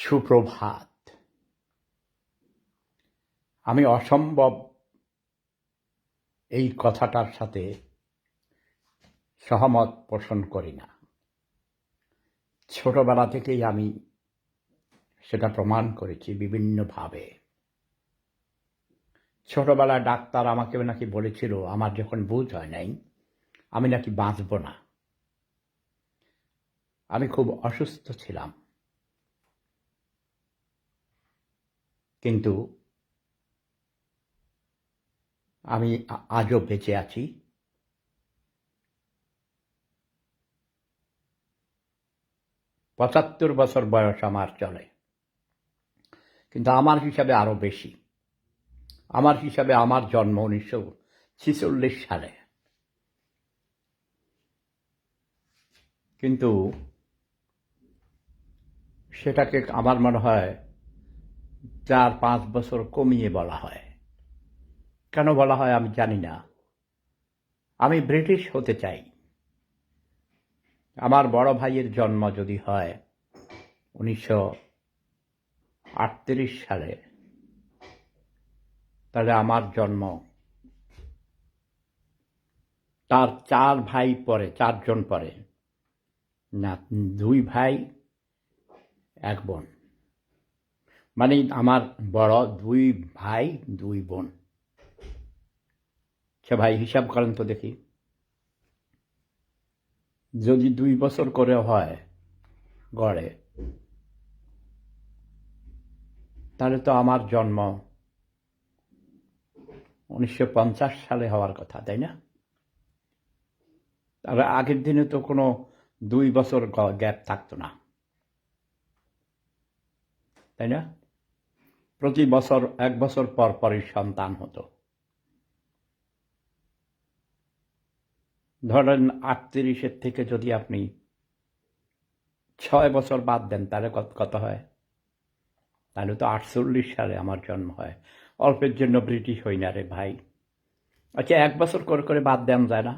সুপ্রভাত। আমি অসম্ভব এই কথাটার সাথে সহমত পোষণ করি না। ছোটবেলা থেকেই আমি সেটা প্রমাণ করেছি বিভিন্নভাবে। ছোটবেলায় ডাক্তার আমাকে নাকি বলেছিল, আমার যখন বুঝ হয় নাই, আমি নাকি বাঁচব না। আমি খুব অসুস্থ ছিলাম, কিন্তু আমি আজও বেঁচে আছি। ৭৫ বছর বয়স আমার চলে, কিন্তু আমার হিসাবে আরো বেশি। আমার হিসাবে আমার জন্ম ১৯৪৬ সালে, কিন্তু সেটাকে আমার মনে হয় ৪-৫ বছর কমিয়ে বলা হয়। কেন বলা হয় আমি জানি না। আমি ব্রিটিশ হতে চাই। আমার বড় ভাইয়ের জন্ম যদি হয় ১৯৩৮ সালে, তাহলে আমার জন্ম তার ৪জন পরে, না ২ ভাই ১ বোন, মানে আমার বড় ২ ভাই ২ বোন। সে ভাই হিসাব করেন তো দেখি, যদি ২ বছর করে হয় গড়ে, তাহলে তো আমার জন্ম ১৯৫০ সালে হওয়ার কথা, তাই না? তবে আগের দিনে তো কোনো ২ বছর গ্যাপ থাকতো না, তাই না? প্রতি বছর ১ বছর পর পরই সন্তান হতো। ধরেন ৩৮ থেকে যদি আপনি ৬ বছর বাদ দেন, তাহলে কত হয়? তাহলে তো ৪৮ সালে আমার জন্ম হয়। অল্পের জন্য ব্রিটিশ হই না রে ভাই। আচ্ছা, ১ বছর করে করে বাদ দেন যায় না?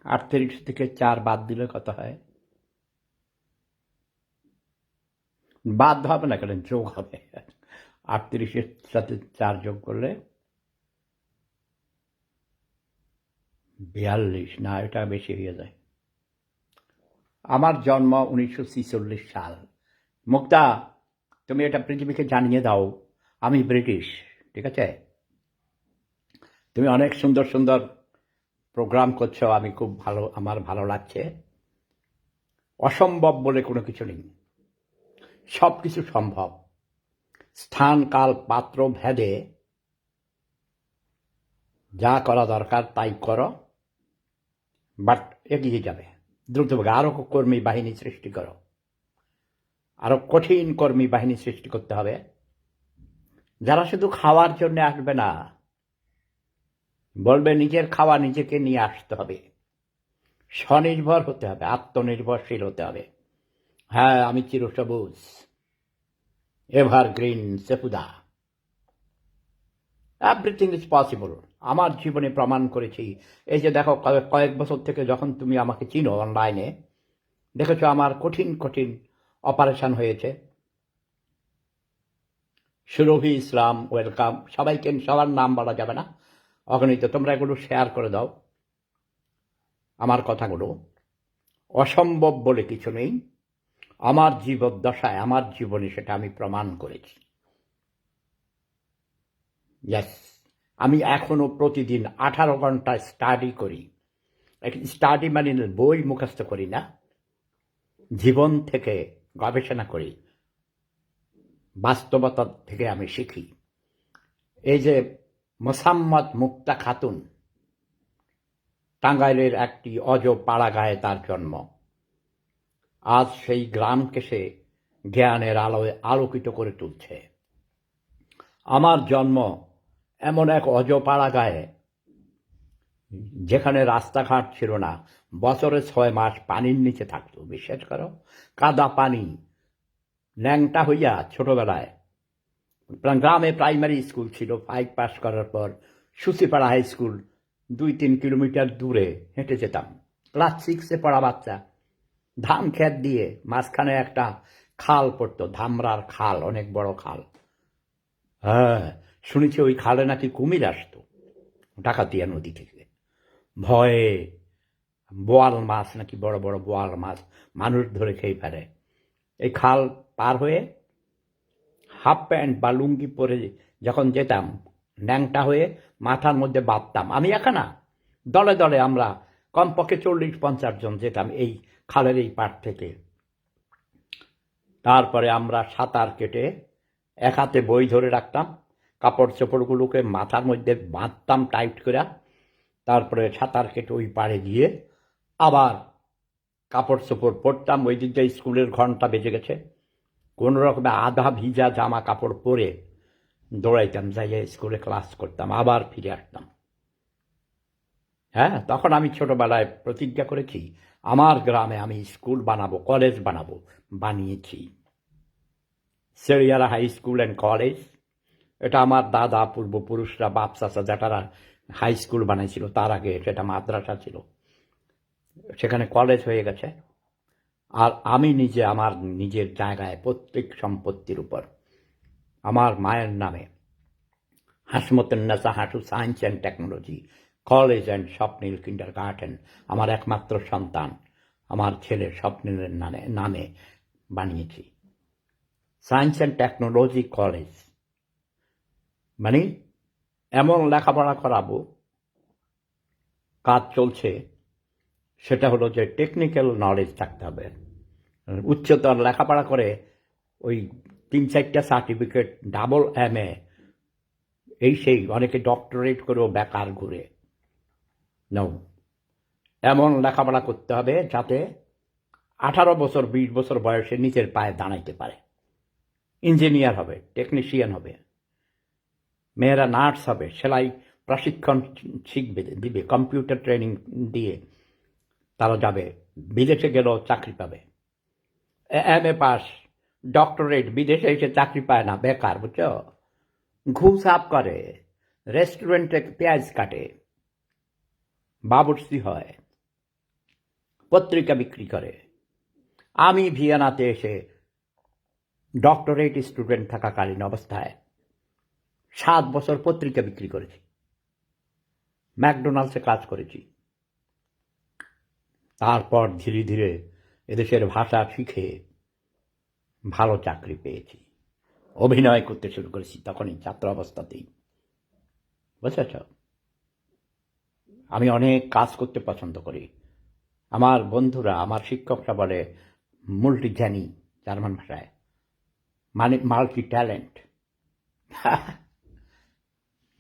৩৮ থেকে ৪ বাদ দিলে কত হয়? বাদ হবে না, কেন যোগ হবে। ৩৮-এর সাথে ৪ যোগ করলে ৪২, না এটা বেশি হয়ে যায়। আমার জন্ম ১৯৪৬ সাল। মুক্তা, তুমি এটা পৃথিবীকে জানিয়ে দাও আমি ব্রিটিশ, ঠিক আছে? তুমি অনেক সুন্দর সুন্দর প্রোগ্রাম করছো, আমি খুব ভালো, আমার ভালো লাগছে। অসম্ভব বলে কোনো কিছু নেই, সব কিছু সম্ভব। স্থান কাল পাত্র ভেদে যা করা দরকার তাই করো, বাট এগিয়ে যাবে দ্রুতভাবে। আরো কর্মী বাহিনী সৃষ্টি করো, আরো কঠিন কর্মী বাহিনী সৃষ্টি করতে হবে, যারা শুধু খাওয়ার জন্য আসবে না, বলবে নিজের খাওয়া নিজেকে নিয়ে আসতে হবে, স্বনির্ভর হতে হবে, আত্মনির্ভরশীল হতে হবে। হ্যাঁ, আমি চিরসবুজ, evergreen, Sefuda. Everything is possible. আমার জীবনে প্রমাণ করেছি। এই যে দেখো, কয়েক বছর থেকে যখন তুমি আমাকে চিনো অনলাইনে, দেখেছো আমার কঠিন কঠিন অপারেশন হয়েছে। সুরভি ইসলাম, ওয়েলকাম। সবাইকে, সবার নাম বলা যাবে না, অগণিত। তোমরা এগুলো শেয়ার করে দাও আমার কথাগুলো। অসম্ভব বলে কিছু নেই। আমার জীবদ্দশায়, আমার জীবনে সেটা আমি প্রমাণ করেছি। ইয়েস, আমি এখনো প্রতিদিন 18 ঘন্টা স্টাডি করি। স্টাডি মানে বই মুখস্থ করি না, জীবন থেকে গবেষণা করি, বাস্তবতা থেকে আমি শিখি। এই যে মোসাম্মদ মুক্তা খাতুন, টাঙ্গাইলের একটি অজ পাড়াগাঁয়ে তার জন্ম। আজ সেই গ্রামকে সে জ্ঞানের আলোয় আলোকিত করে তুলছে। আমার জন্ম এমন এক অজ পাড়াগাঁয়ে, যেখানে রাস্তাঘাট ছিল না, বছরে ৬ মাস পানির নিচে থাকতো। বিশ্বাস করো, কাদা পানি, ল্যাংটা হইয়া ছোটবেলায়। গ্রামে প্রাইমারি স্কুল ছিল, 5 পাস করার পর সুচিপাড়া হাই স্কুল 2-3 কিলোমিটার দূরে হেঁটে যেতাম। ক্লাস 6-এ পড়া বাচ্চা ধান ক্ষেত দিয়ে মাঝখানে একটা খাল পড়তো, ধামরার খাল, অনেক বড় খাল। হ্যাঁ, শুনেছি ওই খালে নাকি কুমির আসতো ডাকাতিয়া নদী থেকে। ভয়ে বোয়াল মাছ নাকি, বড় বড় বোয়াল মাছ মানুষ ধরে খেয়ে ফেলে। এই খাল পার হয়ে হাফ প্যান্ট বা লুঙ্গি পরে যখন যেতাম, ন্যাংটা হয়ে মাথার মধ্যে বাঁধতাম। আমি একা না, দলে দলে আমরা কমপক্ষে 40-50 জন যেতাম এই খালের এই পাড় থেকে। তারপরে আমরা সাঁতার কেটে এক হাতে বই ধরে রাখতাম, কাপড় চোপড়গুলোকে মাথার মধ্যে বাঁধতাম টাইট করে। তারপরে সাঁতার কেটে ওই পাড়ে গিয়ে আবার কাপড় চোপড় পরতাম। ওই দিকটা স্কুলের ঘন্টা বেজে গেছে, কোনো রকমে আধা ভিজা জামা কাপড় পরে দৌড়াইতাম, যাইয়ে স্কুলে ক্লাস করতাম, আবার ফিরে আসতাম। হ্যাঁ, তখন আমি ছোটবেলায় প্রতিজ্ঞা করেছি আমার গ্রামে আমি স্কুল বানাবো, কলেজ বানাবো, বানিয়েছি। সেরিয়ারা হাই স্কুল অ্যান্ড কলেজ, এটা আমার দাদা পূর্বপুরুষরা, বাপ চাচা জ্যাঠারা হাই স্কুল বানাইছিল, তার আগে সেটা মাদ্রাসা ছিল, সেখানে কলেজ হয়ে গেছে। আর আমি নিজে আমার নিজের জায়গায় প্রত্যেক সম্পত্তির উপর আমার মায়ের নামে হাসমতুন্নেসা হাঁটু science and technology college and Swapnil kinder garden, আমার একমাত্র সন্তান আমার ছেলে স্বপ্নিলের নামে বানিয়েছি। সায়েন্স অ্যান্ড টেকনোলজি কলেজ মানে এমন লেখাপড়া করাবো, কাজ চলছে, সেটা হলো যে টেকনিক্যাল নলেজ থাকতে হবে। উচ্চতর লেখাপড়া করে ওই 3-4টা সার্টিফিকেট, ডাবল MA, এই সেই, অনেকে ডক্টরেট করেও বেকার ঘুরে। নাও, এমন লেখাপড়া করতে হবে যাতে 18 বছর 20 বছর বয়সে নিজের পায়ে দাঁড়াইতে পারে। ইঞ্জিনিয়ার হবে, টেকনিশিয়ান হবে, মেয়েরা নার্স হবে, সেলাই প্রশিক্ষণ শিখবে, দিবে, কম্পিউটার ট্রেনিং দিয়ে তারা যাবে, বিদেশে গেলেও চাকরি পাবে। MA পাস, ডক্টরেট, বিদেশে এসে চাকরি পায় না, বেকার, বুঝছো? ঘুষ সাফ করে, রেস্টুরেন্টে পেঁয়াজ কাটে, বাবুর্চি হয়, পত্রিকা বিক্রি করে। আমি ভিয়েনাতে এসে ডক্টরেট স্টুডেন্ট থাকাকালীন অবস্থায় 7 বছর পত্রিকা বিক্রি করেছি, ম্যাকডোনাল্ডসে কাজ করেছি। তারপর ধীরে ধীরে এদেশের ভাষা শিখে ভালো চাকরি পেয়েছি, অভিনয় করতে শুরু করেছি তখনই, ছাত্র অবস্থাতেই, বুঝেছ? আমি অনেক কাজ করতে পছন্দ করি। আমার বন্ধুরা, আমার শিক্ষকরা বলে মুল্টি জ্ঞানী, জার্মান ভাষায়, মানে মাল্টি ট্যালেন্ট,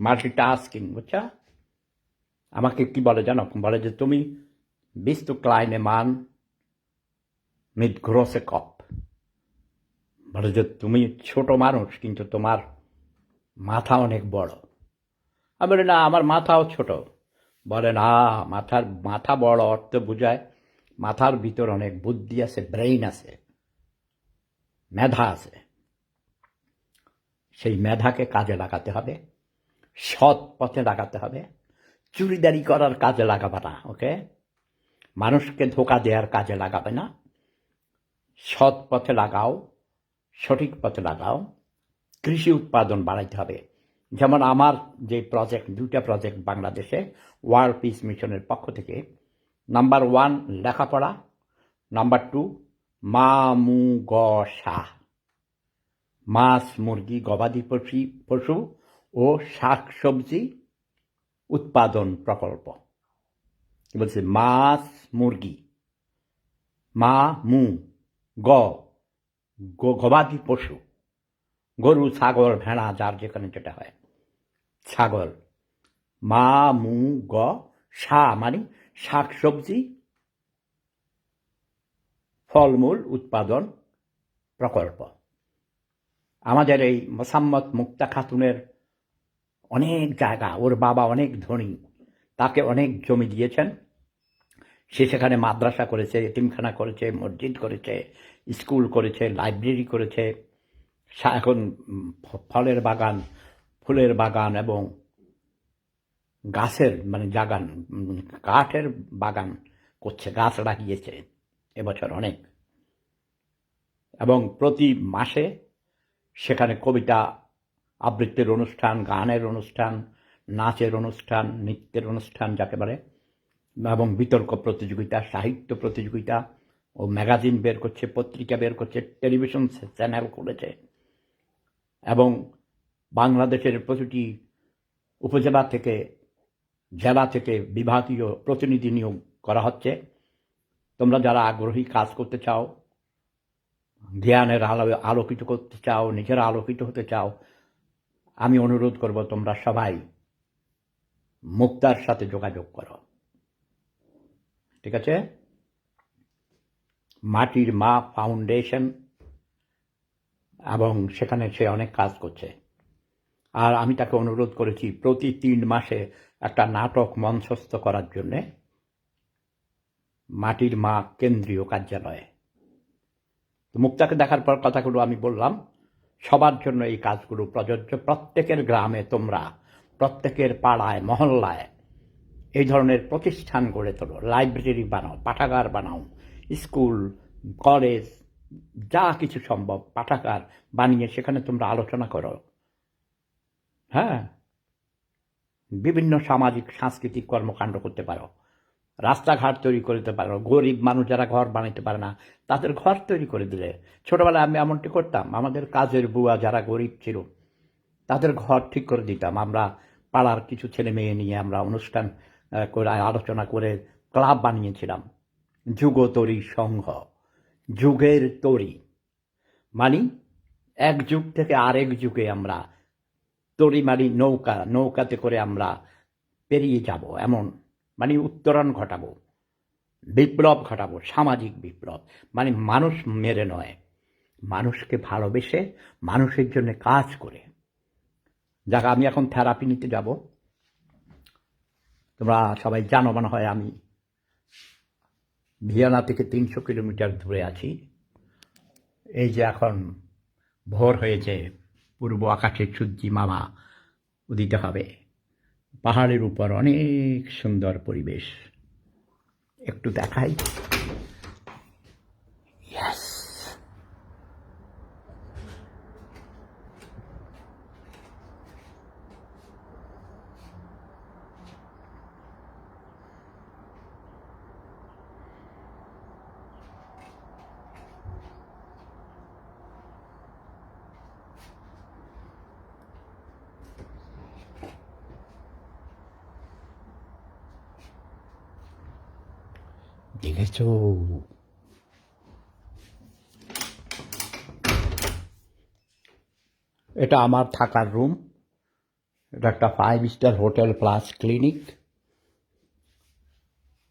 মাল্টি টাস্কিং, বুঝছো? আমাকে কি বলে জানো? বলে যে তুমি bist du kleine Mann mit große Kopf, বলে যে তুমি ছোট মানুষ কিন্তু তোমার মাথা অনেক বড়। আমি বলি না, আমার মাথাও ছোট। বলে না, মাথা বড় অর্থ বোঝায় মাথার ভিতর অনেক বুদ্ধি আছে, ব্রেইন আছে, মেধা আছে। সেই মেধাকে কাজে লাগাতে হবে, সৎ পথে লাগাতে হবে, চুরিদারি করার কাজে লাগাবে না, ওকে? মানুষকে ধোকা দেওয়ার কাজে লাগাবে না, সৎ পথে লাগাও, সঠিক পথে লাগাও। কৃষি উৎপাদন বাড়াইতে হবে। যেমন আমার যে প্রজেক্ট, 2টা প্রজেক্ট বাংলাদেশে ওয়ার্ল্ড পিস মিশনের পক্ষ থেকে, নাম্বার 1 লেখাপড়া, নাম্বার 2 মা-মু-গ-সা, মাছ, মুরগি, গবাদি পশু ও শাকসবজি উৎপাদন প্রকল্প। কি বলছে? মাছ, মুরগি, গবাদি পশু, গরু, ছাগল, ভেড়া, যার যেখানে যেটা হয়, ছাগল, মা-মু-গ-সা মানে শাকসবজি, ফলমূল উৎপাদন প্রকল্প। আমাদের এই মোসাম্মত মুক্তা খাতুনের অনেক জায়গা, ওর বাবা অনেক ধনী, তাকে অনেক জমি দিয়েছেন, সে সেখানে মাদ্রাসা করেছে, এতিমখানা করেছে, মসজিদ করেছে, স্কুল করেছে, লাইব্রেরি করেছে, এখন ফলের বাগান, ফুলের বাগান এবং গাছের মানে কাঠের বাগান করছে, গাছ লাগিয়েছে। এবছর অনেক, এবং প্রতি মাসে সেখানে কবিতা আবৃত্তির অনুষ্ঠান, গানের অনুষ্ঠান, নাচের অনুষ্ঠান, নৃত্যের অনুষ্ঠান যাকে বলে, এবং বিতর্ক প্রতিযোগিতা, সাহিত্য প্রতিযোগিতা, ও ম্যাগাজিন বের করছে, পত্রিকা বের করছে, টেলিভিশন চ্যানেল খুলেছে, এবং বাংলাদেশের প্রতিটি উপজেলা থেকে, জেলা থেকে বিভাগীয় প্রতিনিধি নিয়োগ করা হচ্ছে। তোমরা যারা আগ্রহী, কাজ করতে চাও, জ্ঞানের আলোকিত করতে চাও, নিজেরা আলোকিত হতে চাও, আমি অনুরোধ করব তোমরা সবাই মুক্তার সাথে যোগাযোগ করো, ঠিক আছে? মাটির মা ফাউন্ডেশন, এবং সেখানে সে অনেক কাজ করছে। আর আমি তাকে অনুরোধ করেছি প্রতি 3 মাসে একটা নাটক মঞ্চস্থ করার জন্যে মাটির মা কেন্দ্রীয় কার্যালয়ে। মুক্তাকে দেখার পর কথাগুলো আমি বললাম, সবার জন্য এই কাজগুলো প্রযোজ্য। প্রত্যেকের গ্রামে তোমরা, প্রত্যেকের পাড়ায়, মহল্লায় এই ধরনের প্রতিষ্ঠান গড়ে তোলো, লাইব্রেরি বানাও, পাঠাগার বানাও, স্কুল, কলেজ, যা কিছু সম্ভব পাঠাগার বানিয়ে সেখানে তোমরা আলোচনা করো। হ্যাঁ, বিভিন্ন সামাজিক সাংস্কৃতিক কর্মকাণ্ড করতে পারো, রাস্তাঘাট তৈরি করতে পারো, গরিব মানুষ যারা ঘর বানাতে পারে না তাদের ঘর তৈরি করে দিলে। ছোটবেলায় আমি এমনটি করতাম, আমাদের কাজের বুয়া যারা গরিব ছিল তাদের ঘর ঠিক করে দিতাম। আমরা পাড়ার কিছু ছেলে মেয়ে নিয়ে আমরা অনুষ্ঠান করে, আলোচনা করে ক্লাব বানিয়েছিলাম, যুগতরী সংঘ। যুগের তরী মানে এক যুগ থেকে আরেক যুগে আমরা তরী মানে নৌকা, নৌকাতে করে আমরা পেরিয়ে যাব, এমন মানে উত্তরণ ঘটাবো, বিপ্লব ঘটাবো, সামাজিক বিপ্লব। মানে মানুষ মেরে নয়, মানুষকে ভালোবেসে, মানুষের জন্য কাজ করে। যাক, আমি এখন থেরাপি নিতে যাব। তোমরা সবাই জানো মনে হয় আমি ভিয়েনা থেকে 300 কিলোমিটার দূরে আছি। এই যে এখন ভোর হয়েছে, পূর্ব আকাশে সূর্যি মামা উদিত হবে, পাহাড়ের উপর অনেক সুন্দর পরিবেশ। একটু দেখাই। Yes. দেখেছ, এটা আমার থাকার রুম। এটা একটা 5 স্টার হোটেল প্লাস ক্লিনিক।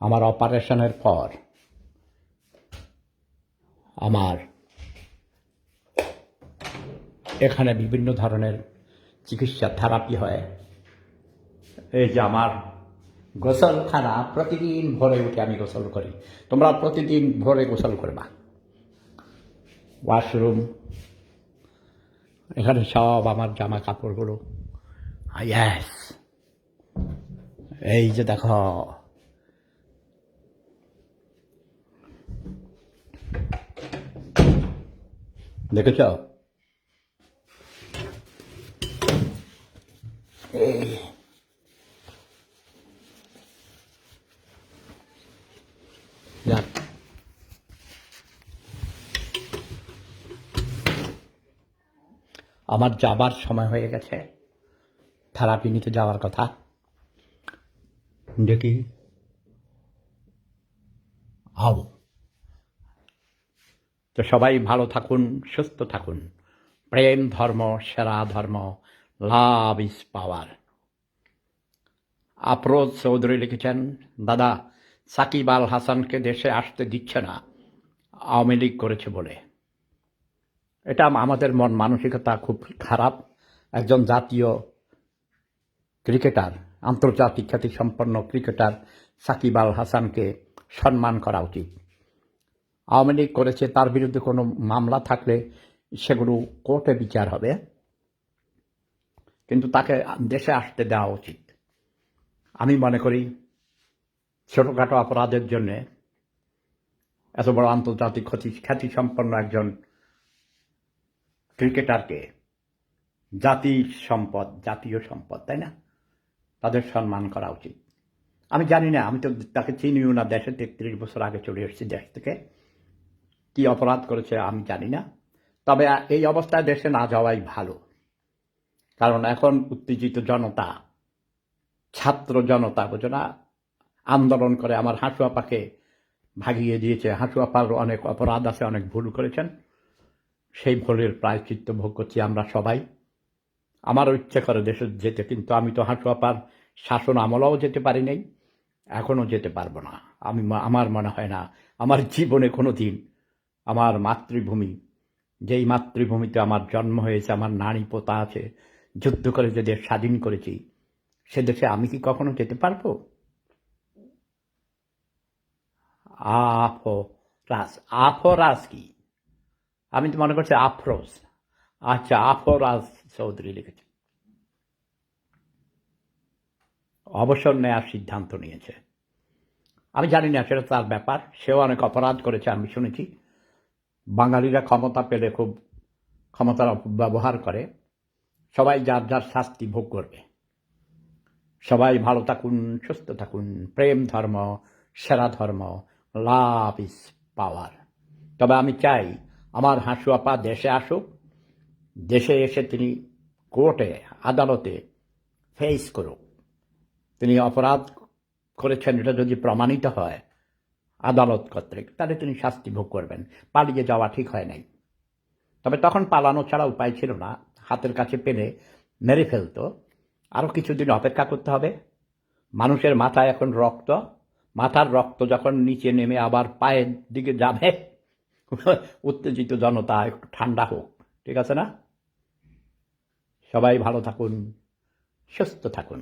আমার অপারেশনের পর আমার এখানে বিভিন্ন ধরনের চিকিৎসা, থেরাপি হয়। এই যে আমার গোসলখানা, প্রতিদিন ভোরে উঠে আমি গোসল করি। তোমরা প্রতিদিন ভোরে গোসল করবা। ওয়াশরুম, এখানে সব আমার জামা কাপড়গুলো। ইয়েস, এই যে দেখো, দেখেছ? এই যাক, আমার যাবার সময় হয়ে গেছে, থেরাপি নিতে যাওয়ার কথা। দেখি আও। তো সবাই ভালো থাকুন, সুস্থ থাকুন। প্রেম ধর্ম সেরা ধর্ম। Love is power. Afroz Chowdhury লিখেছেন, দাদা সাকিব আল হাসানকে দেশে আসতে দিচ্ছে না, আওয়ামী লীগ করেছে বলে। এটা আমাদের মন মানসিকতা খুব খারাপ। একজন জাতীয় ক্রিকেটার, আন্তর্জাতিক খ্যাতিসম্পন্ন ক্রিকেটার সাকিব আল হাসানকে সম্মান করা উচিত। আওয়ামী লীগ করেছে, তার বিরুদ্ধে কোনো মামলা থাকলে সেগুলো কোর্টে বিচার হবে, কিন্তু তাকে দেশে আসতে দেওয়া উচিত। আমি মনে করি ছোটোখাটো অপরাধের জন্যে এত বড় আন্তর্জাতিক খ্যাতিসম্পন্ন একজন ক্রিকেটারকে জাতীয় সম্পদ, তাই না? তাদের সম্মান করা উচিত। আমি জানি না, আমি তো তাকে চিনিও না, দেশে ৩৩ বছর আগে চলে এসেছি দেশ থেকে। কি অপরাধ করেছে আমি জানি না, তবে এই অবস্থায় দেশে না যাওয়াই ভালো। কারণ এখন উত্তেজিত জনতা, ছাত্র জনতা, বোঝো না, আন্দোলন করে আমার হাঁসু আপাকে ভাগিয়ে দিয়েছে। হাঁসু আপার অনেক অপরাধ আছে, অনেক ভুল করেছেন, সেই ভুলের প্রায়শ্চিত্ত ভোগ করছি আমরা সবাই। আমারও ইচ্ছে করে দেশে যেতে, কিন্তু আমি তো হাঁসু আপার শাসন আমলেও যেতে পারি নাই, এখনও যেতে পারবো না। আমার মনে হয় না আমার জীবনে কোনো দিন আমার মাতৃভূমি, যেই মাতৃভূমিতে আমার জন্ম হয়েছে, আমার নারী পোতা আছে, যুদ্ধ করে যে দেশ স্বাধীন করেছি, সে দেশে আমি কি কখনো যেতে পারবো? আফরাজ কি? আমি তো মনে করছি আফরোজ। আচ্ছা, আফরাজ চৌধুরী লিখেছে। অবসর নেওয়ার সিদ্ধান্ত নিয়েছে। আমি জানি না, সেটা তার ব্যাপার। সেও অনেক অপরাধ করেছে, আমি শুনেছি। বাঙালিরা ক্ষমতা পেলে খুব ক্ষমতার ব্যবহার করে। সবাই যার যার শাস্তি ভোগ করবে। সবাই ভালো থাকুন, সুস্থ থাকুন। প্রেম ধর্ম সেরা ধর্ম, লাভ ইজ পাওয়ার। তবে আমি চাই আমার হাঁসু আপা দেশে আসুক, দেশে এসে তিনি কোর্টে আদালতে ফেস করুক। তিনি অপরাধ করেছেন এটা যদি প্রমাণিত হয় আদালত কর্তৃক, তাহলে তিনি শাস্তি ভোগ করবেন। পালিয়ে যাওয়া ঠিক হয় নাই। তবে তখন পালানো ছাড়া উপায় ছিল না, হাতের কাছে পেলে মেরে ফেলতো। আরও কিছুদিন অপেক্ষা করতে হবে। মানুষের মাথায় এখন রক্ত, মাথার রক্ত যখন নিচে নেমে আবার পায়ের দিকে যাবে, উত্তেজিত জনতা একটু ঠান্ডা হোক, ঠিক আছে না? সবাই ভালো থাকুন, সুস্থ থাকুন,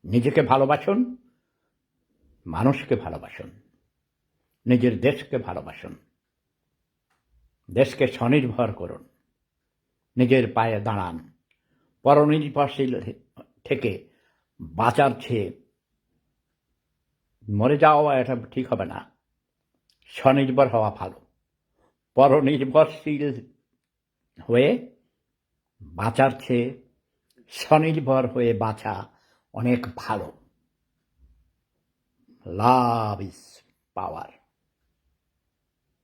নিজেকে ভালোবাসুন, মানুষকে ভালোবাসুন, নিজের দেশকে ভালোবাসুন, দেশকে স্বনির্ভর করুন, নিজের পায়ে দাঁড়ান। পরনির্ভরশীল থেকে বাঁচার চেয়ে মরে যাওয়া এটা ঠিক হবে না। স্বনির্ভর হওয়া ভালো। পরনির্ভরশীল হয়ে বাঁচার চেয়ে স্বনির্ভর হয়ে বাঁচা অনেক ভালো। Love is power.